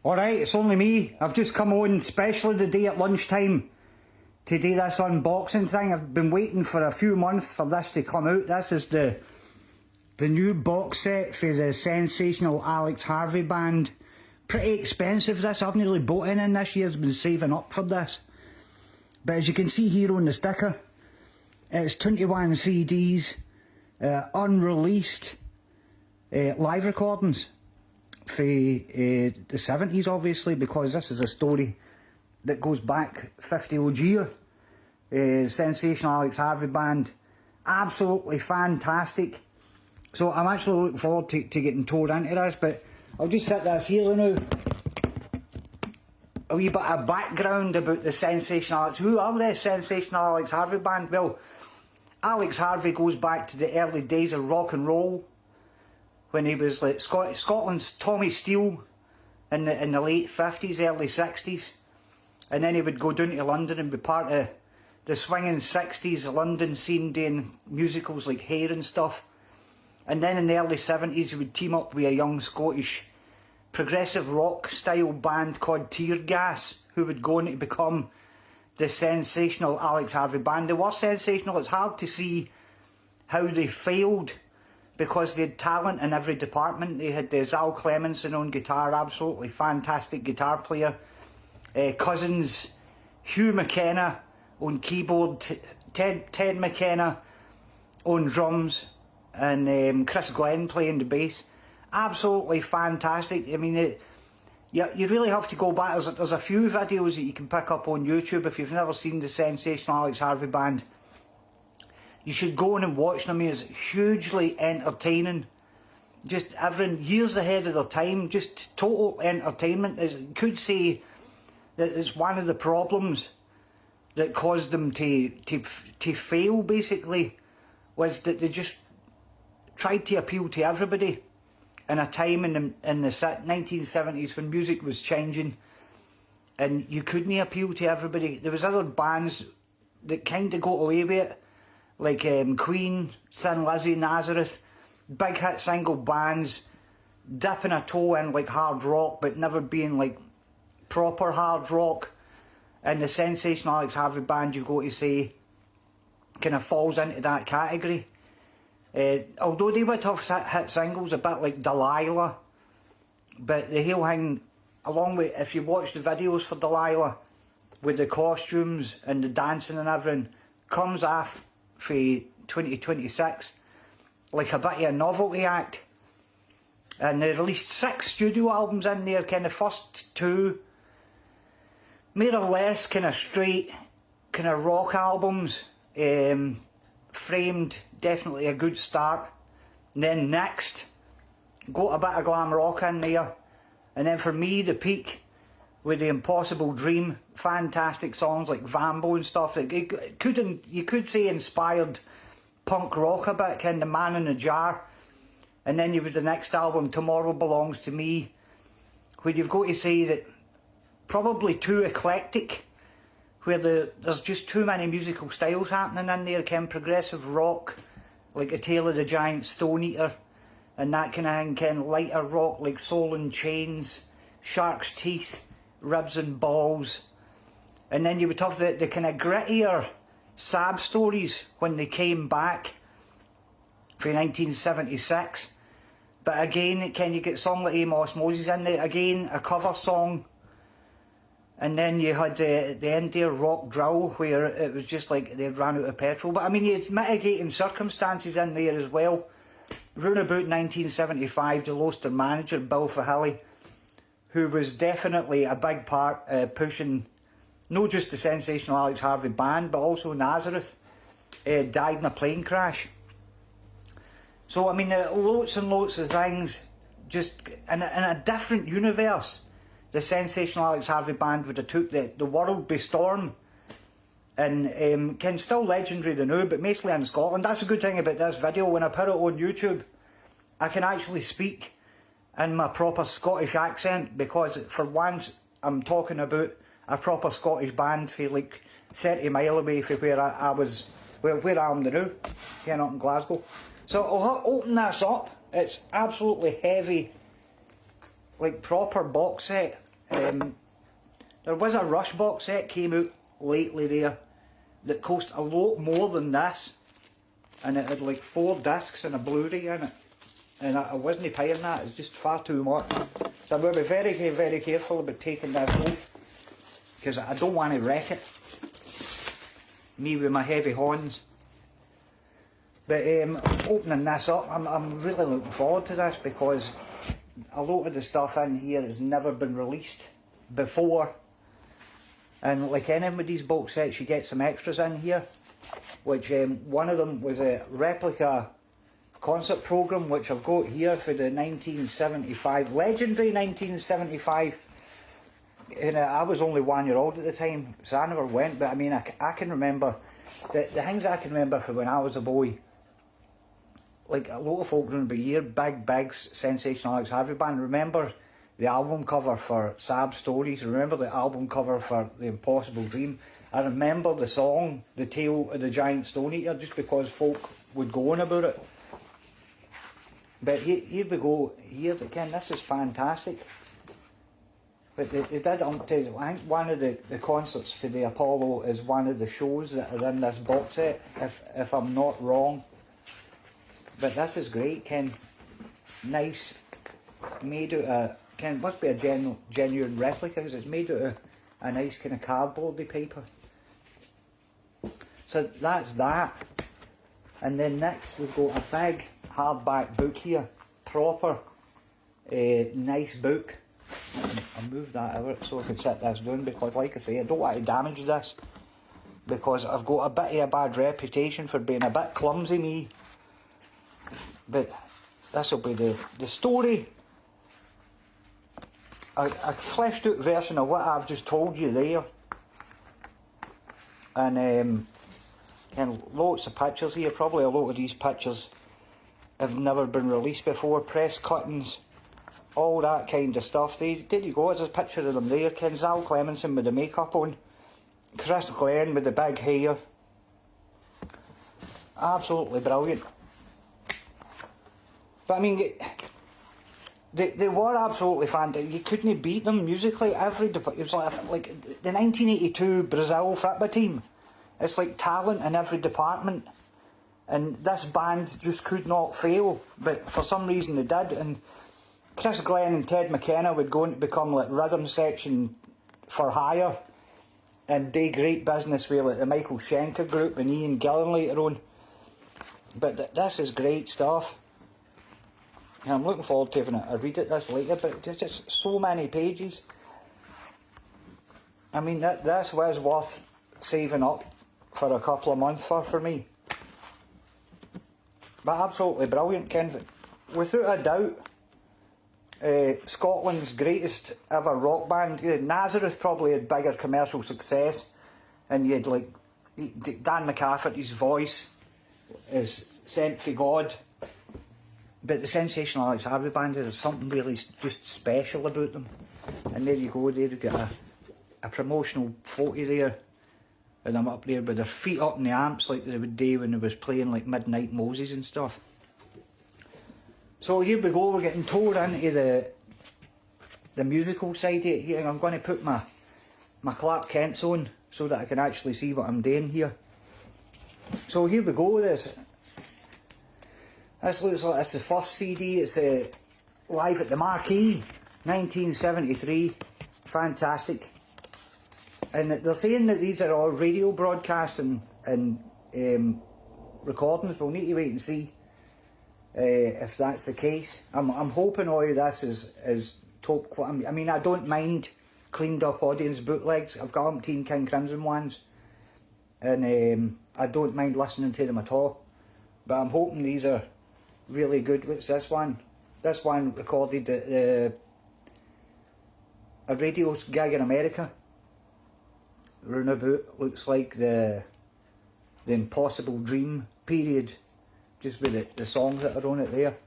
Alright, it's only me. I've just come on, especially the day at lunchtime, to do this unboxing thing. I've been waiting for a few months for this to come out. This is the new box set for the Sensational Alex Harvey band. Pretty expensive this. I've nearly bought in this year. I've been saving up for this. But as you can see here on the sticker, it's 21 CDs, unreleased live recordings for the 70s, obviously, because this is a story that goes back 50 odd year. Sensational Alex Harvey band, absolutely fantastic. So I'm actually looking forward to getting towed into this, but I'll just set this here now. A wee bit of background about the Sensational Alex. Who are the Sensational Alex Harvey band? Well, Alex Harvey goes back to the early days of rock and roll, when he was like Scotland's Tommy Steele in the late 50s, early 60s. And then he would go down to London and be part of the swinging 60s London scene, doing musicals like Hair and stuff. And then in the early 70s he would team up with a young Scottish progressive rock style band called Tear Gas, who would go on to become the Sensational Alex Harvey band. They were sensational. It's hard to see how they failed, because they had talent in every department. They had Zal Clemenson on guitar, absolutely fantastic guitar player. Cousins, Hugh McKenna on keyboard, Ted McKenna on drums, and Chris Glenn playing the bass. Absolutely fantastic. I mean, you really have to go back. There's a few videos that you can pick up on YouTube if you've never seen the Sensational Alex Harvey band. You should go on and watch them. It's hugely entertaining. Just everything years ahead of their time. Just total entertainment. You could say that it's one of the problems that caused them to fail, basically, was that they just tried to appeal to everybody in a time in the 1970s when music was changing, and you couldn't appeal to everybody. There was other bands that kind of got away with it, like Queen, Thin Lizzy, Nazareth, big hit single bands, dipping a toe in like hard rock, but never being like proper hard rock. And the Sensational Alex Harvey band, you've got to say, kind of falls into that category. Although they would have hit singles a bit like Delilah, but the whole thing, along with, if you watch the videos for Delilah, with the costumes and the dancing and everything, comes off for 2026 like a bit of a novelty act. And they released 6 studio albums in there, kind of first 2 more or less kind of straight kind of rock albums. Framed, definitely a good start. And then Next got a bit of glam rock in there. And then for me, the peak with The Impossible Dream, fantastic songs like Vambo and stuff. You could say inspired punk rock a bit, kind of Man in a Jar. And then you have the next album, Tomorrow Belongs to Me, where you've got to say that probably too eclectic, where there's just too many musical styles happening in there, kind of progressive rock, like A Tale of the Giant Stone Eater, and that kind of thing, kind of lighter rock like Soul in Chains, Shark's Teeth, Ribs and Balls. And then you would have the kind of grittier sad stories when they came back for 1976. But again, can you get a song like Amos Moses in there, again a cover song. And then you had the end there, Rock Drill, where it was just like they'd ran out of petrol. But I mean, you had mitigating circumstances in there as well. Round about 1975, they lost their manager, Bill Fahilly, who was definitely a big part pushing not just the Sensational Alex Harvey band, but also Nazareth. Died in a plane crash. So I mean, lots and lots of things, just in a different universe. The Sensational Alex Harvey band would have took the world by storm, and can still legendary the now, but mostly in Scotland. That's a good thing about this video. When I put it on YouTube, I can actually speak in my proper Scottish accent, because for once I'm talking about a proper Scottish band for like 30 mile away from where I was, where I am now, here up in Glasgow. So I'll open this up. It's absolutely heavy, like proper box set. There was a Rush box set came out lately there that cost a lot more than this, and it had like 4 discs and a Blu-ray in it, and I wasn't paying that. It's just far too much. So I'm going to be very, very careful about taking this off, because I don't want to wreck it, me with my heavy horns. But opening this up, I'm really looking forward to this, because a lot of the stuff in here has never been released before. And like any of these box sets, you get some extras in here, which one of them was a replica concert programme, which I've got here for the 1975, legendary 1975. And I was only 1 year old at the time, so I never went, but I mean, I can remember, the things I can remember from when I was a boy, like a lot of folk remember here, big Sensational Alex Harvey Band. Remember the album cover for Sad Stories? Remember the album cover for The Impossible Dream? I remember the song, The Tale of the Giant Stone Eater, just because folk would go on about it. But here we go, here again, this is fantastic. But they did, I think one of the concerts for the Apollo is one of the shows that are in this box set, if I'm not wrong. But this is great, Ken. Nice, made out of, Ken, must be a genuine replica, because it's made out of a nice kind of cardboardy paper. So that's that. And then next we've got a big hardback book here, proper, nice book. I'll move that out so I can set this down, because like I say, I don't want to damage this, because I've got a bit of a bad reputation for being a bit clumsy, me. But this will be the story, a fleshed out version of what I've just told you there. And lots of pictures here. Probably a lot of these pictures have never been released before. Press cuttings, all that kind of stuff. There you go, there's a picture of them there. Ken, Zal Clemenson with the makeup on, Chris Glenn with the big hair. Absolutely brilliant. But I mean, they were absolutely fantastic. You couldn't beat them musically. It was like the 1982 Brazil football team. It's like talent in every department, and this band just could not fail. But for some reason they did. And Chris Glenn and Ted McKenna would go on to become like rhythm section for hire, and do great business with like the Michael Schenker group and Ian Gillan later on. But this is great stuff. And I'm looking forward to having a read at this later, but there's just so many pages. I mean, this was worth saving up for a couple of months for me. But absolutely brilliant, Ken. Without a doubt, Scotland's greatest ever rock band. Nazareth probably had bigger commercial success, and you had like Dan McCafferty's voice is sent for God. But the Sensational Alex Harvey Band, there's something really just special about them. And there you go, there you get a promotional photo there, and them up there with their feet up in the amps like they would do when they was playing like Midnight Moses and stuff. So here we go, we're getting towed into the musical side here. I'm going to put my Clark Kents on so that I can actually see what I'm doing here. So here we go, this looks like it's the first CD. It's Live at the Marquee, 1973. Fantastic. And they're saying that these are all radio broadcasts and recordings. We'll need to wait and see if that's the case. I'm hoping all of this is top quality. I mean, I don't mind cleaned up audience bootlegs. I've got umpteen King Crimson ones, and I don't mind listening to them at all. But I'm hoping these are really good. What's this one? This one recorded at a radio gig in America. Round about, looks like the Impossible Dream period, just with the songs that are on it there.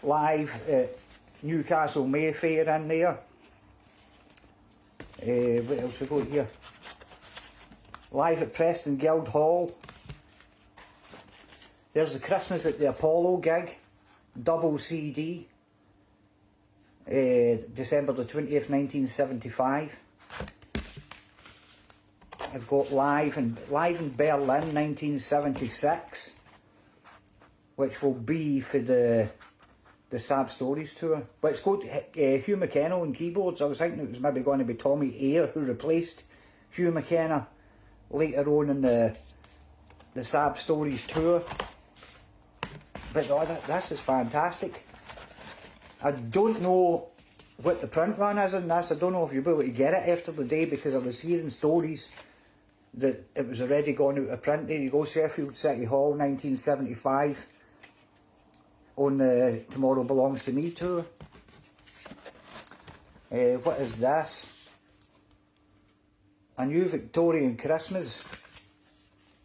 Live at Newcastle Mayfair in there. What else we got here? Live at Preston Guildhall. There's the Christmas at the Apollo gig, double CD. December the 20th, 1975. I've got Live in Berlin, 1976, which will be for the Sad Stories tour. But it's got Hugh McKenna on keyboards. I was thinking it was maybe going to be Tommy Eyre who replaced Hugh McKenna later on in the Sad Stories tour. But this is fantastic. I don't know what the print run is in this. I don't know if you'll be able to get it after the day, because I was hearing stories that it was already gone out of print. There you go, Sheffield City Hall, 1975, on the Tomorrow Belongs to Me tour. What is this? A New Victorian Christmas,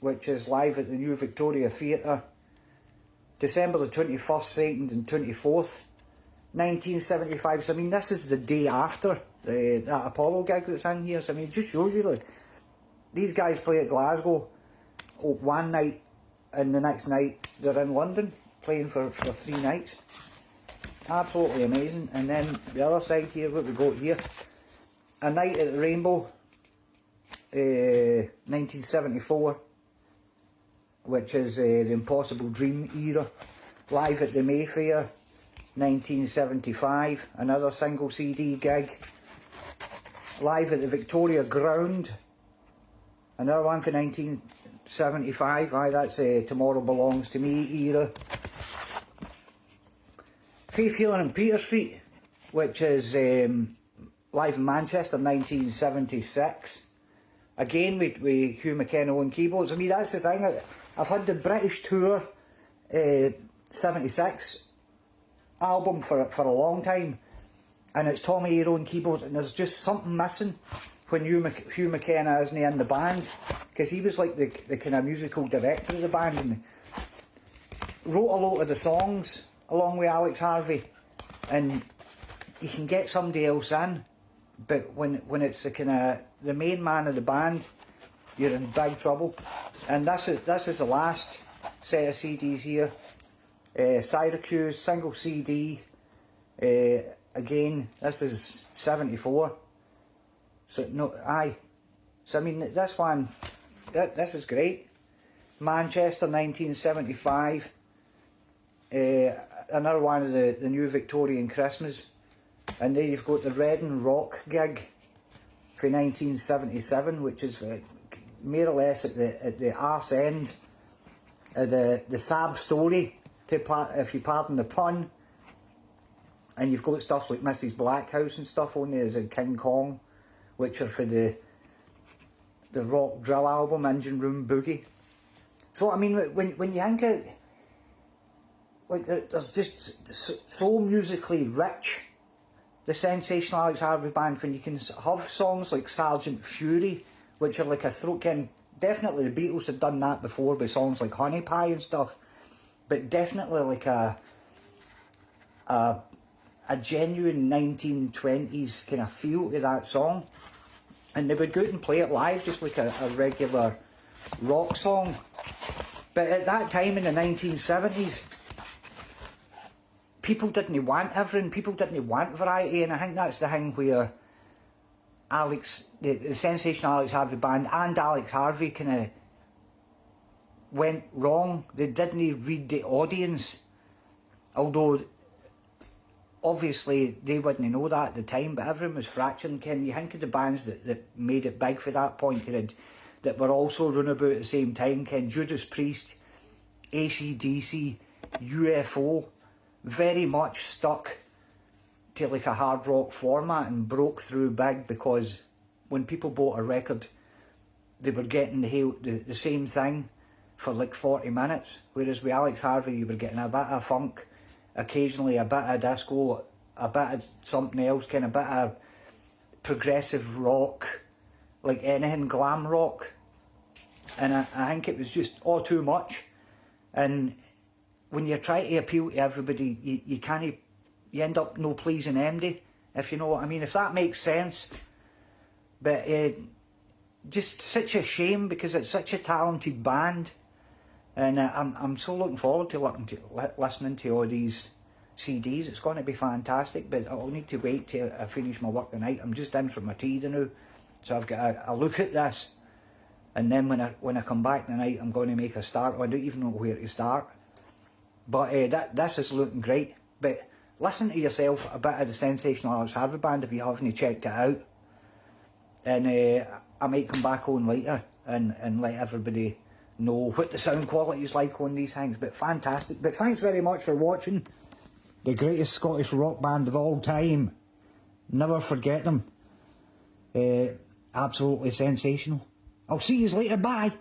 which is live at the New Victoria Theatre, December the 21st, 2nd and 24th, 1975. So I mean, this is the day after that Apollo gig that's in here. So I mean, it just shows you, like, these guys play at Glasgow one night, and the next night they're in London playing for 3 nights. Absolutely amazing. And then the other side here, what we got here, A Night at the Rainbow, 1974, which is the Impossible Dream era. Live at the Mayfair, 1975, another single CD gig. Live at the Victoria Ground, another one for 1975. Aye, that's Tomorrow Belongs to Me era. Faith Healing in Peter Street, which is live in Manchester, 1976. Again with Hugh McKenna on keyboards. I mean, that's the thing. I've had the British tour 76 album for a long time, and it's Tommy Eyre on keyboards, and there's just something missing when Hugh McKenna isn't in the band, because he was like the kind of musical director of the band, and wrote a lot of the songs along with Alex Harvey. And you can get somebody else in, but when it's the main man of the band, you're in big trouble. And this is the last set of CDs here. Syracuse single CD. Again, this is 74. So no, aye. So I mean, this one, this is great. Manchester, 1975. Another one of the New Victorian Christmas. And then you've got the Reading Rock gig for 1977, which is more or less at the arse end of the Sad Story, if you pardon the pun. And you've got stuff like Mrs. Blackhouse and stuff on there, as in King Kong, which are for the rock drill album, Engine Room Boogie. So I mean, when you think it, like, there's just so musically rich, the Sensational Alex Harvey Band, when you can have songs like Sergeant Fury, which are like a throat can. Definitely the Beatles had done that before with songs like Honey Pie and stuff, but definitely like a genuine 1920s kind of feel to that song. And they would go out and play it live just like a regular rock song. But at that time in the 1970s, people didn't want everything, people didn't want variety, and I think that's the thing where the Sensational Alex Harvey Band and Alex Harvey kind of went wrong. They didn't read the audience, although obviously they wouldn't know that at the time, but everyone was fracturing. Can you think of the bands that made it big for that point, that were also run about at the same time? Judas Priest, AC/DC, UFO, very much stuck to like a hard rock format and broke through big, because when people bought a record, they were getting the same thing for like 40 minutes, whereas with Alex Harvey you were getting a bit of funk, occasionally a bit of disco, a bit of something else, kind of a bit of progressive rock, like anything glam rock, and I think it was just all too much. And when you try to appeal to everybody, you can't, you end up no pleasing MD, if you know what I mean, if that makes sense. But just such a shame, because it's such a talented band, and I'm so looking forward to listening to all these CDs. It's going to be fantastic, but I'll need to wait till I finish my work tonight. I'm just in for my tea now, so I've got a look at this, and then when I come back tonight, I'm going to make a start. I don't even know where to start, but this is looking great. But listen to yourself a bit of the Sensational Alex Harvey Band if you haven't checked it out, and I might come back on later and let everybody know what the sound quality is like on these things. But fantastic. But thanks very much for watching. The greatest Scottish rock band of all time. Never forget them. Absolutely sensational. I'll see you later. Bye.